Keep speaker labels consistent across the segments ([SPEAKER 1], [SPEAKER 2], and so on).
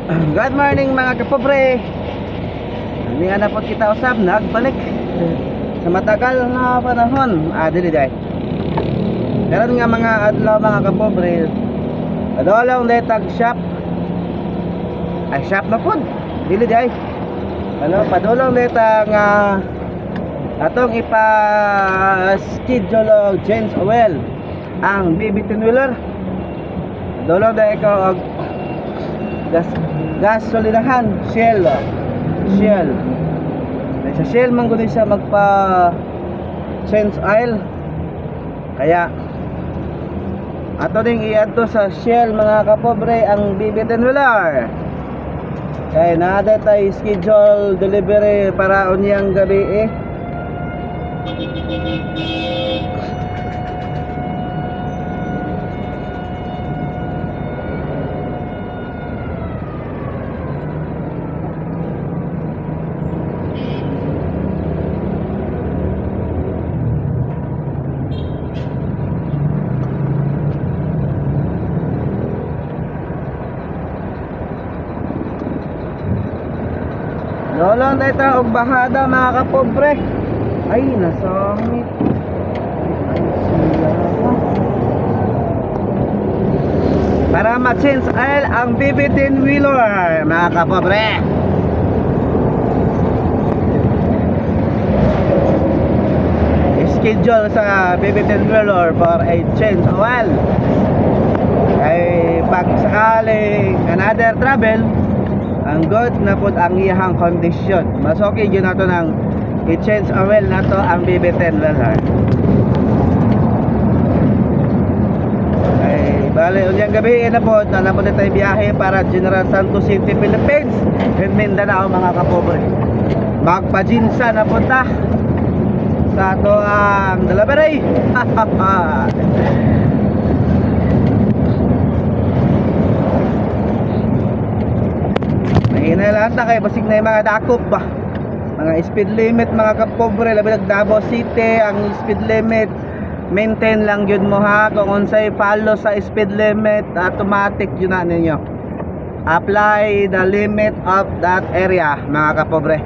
[SPEAKER 1] Good morning mga kapobre. Hindi na po kita usap, nagbalik sa matagal na panahon. Dili day. Karon nga mga adlaw mga kapobre, adolong letag shop. Shop na po. Dili day. Padulong letag atong ipa-schedule og change oil ang BB10 wheeler. Dolong day ko og gasolinahan, Shell. Sa Shell man gud siya magpa change oil. Kaya ato ding iadto sa Shell mga kapobre ang BB10 wheeler. Kaya naada tay schedule delivery para unyang gabi Lolong dito og bahada mga kapobre. Ay nasangit. Para ma-change oil ang BB10 wheeler mga kapobre. Schedule sa BB10 wheeler for a change oil. Ay pag sakaling another travel, ang good na po ang iyahang kondisyon. Mas okay yun nato ng i-change oil na to ang BB10 wheeler. Ay bale unyang gabi na po tayo biyahe para General Santos City, Philippines and Mindanao mga kapobre. Magpajinsa na punta sa ato ang delivery. Hinalanta kay basig na yung mga dakop ba, mga speed limit mga kapobre, labi nag Davao City ang speed limit maintain lang yun mo ha. Kung unsay follow sa speed limit, automatic yun na ninyo, apply the limit of that area mga kapobre.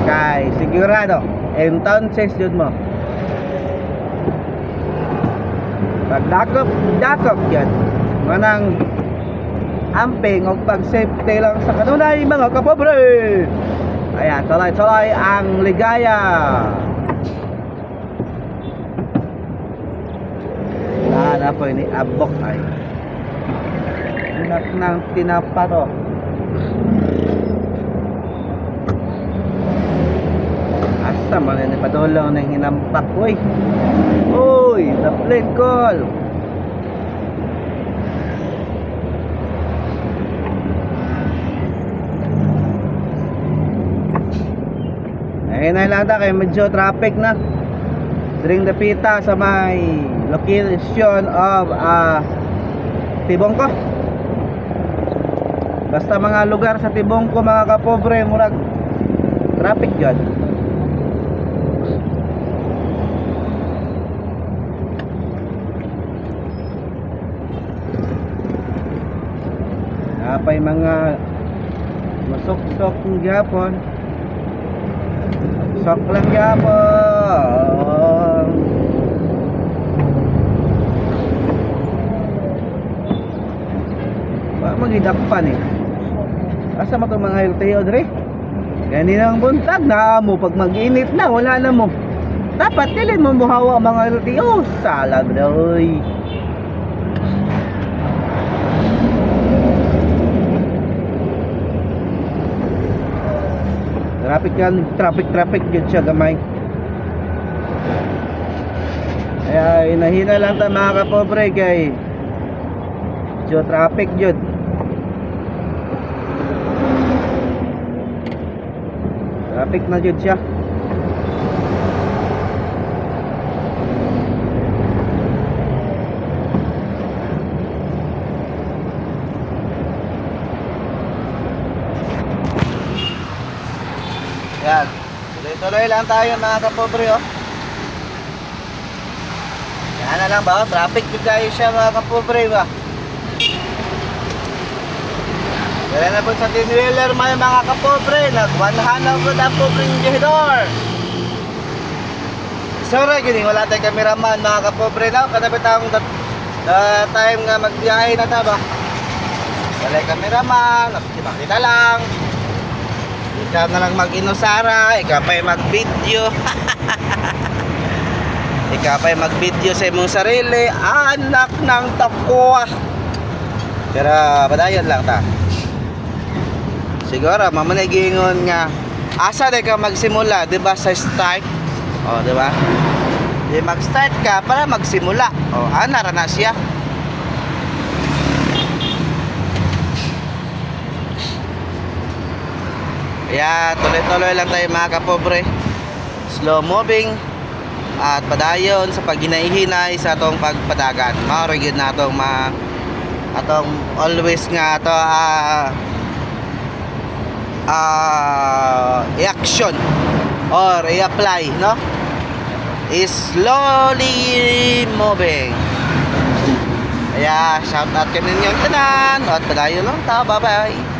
[SPEAKER 1] Kay sigurado entonces yun mo pag dakop yun manang amping o pag safety lang sa kanunay mga kapobre. Ayan, tuloy ang ligaya. Na po ini abok ay inak ng tinapa to. Asa man ni padulong ng hinampak. Uy, the plane call. Ayun na lang kay medyo traffic na during the pita sa may location of Tibongko. Basta mga lugar sa Tibongko mga kapobre, murag traffic dyan. Napay mga masok-sok ng Japon. Sok lang Japon. Magidakpan asa mo itong mga LTO dre? Ganyan ang buntag na mo. Pag mag-init na wala na mo, dapat dilin mo muhawa mga LTO. Salag na oy. Traffic yun siya gamay. Kaya inahina lang tayo mga kapobre kay so traffic yun. Traffic na yun siya. Yan, tuloy-tuloy lang tayo mga kapobre Yan na lang ba? Traffic din tayo siya mga kapobre ba? Dala na po sa tinwheeler may mga kapobre. Nagwanhanaw ko na pobreng jihidor. Sorry, gini wala tayong kameraman mga kapobre na. Kanabit ang time nga magbiyahe na ta ba. Wala kameraman, kita lang. Ikaw na lang mag-inusara, ikaw pa'y mag-video. Ikaw pa'y mag-video sa imong sarili. Anak ng takwa. Pero padayon lang ta. Siguro mamanagingon nga asa de ka magsimula, 'di ba sa start? Oh, 'di ba? Di mag-start ka para magsimula. Oh, ana ra na siya. Kaya tuloy-tuloy lang tayo mga kapobre. Slow moving at padayon sa paghinay-hinay sa atong pagpadagan. Mao ra gyud natong atong always nga ato i-action or i-apply, no? Is slowly moving. Kaya shout out kaninyo tanan at padayon lang ta. Bye bye.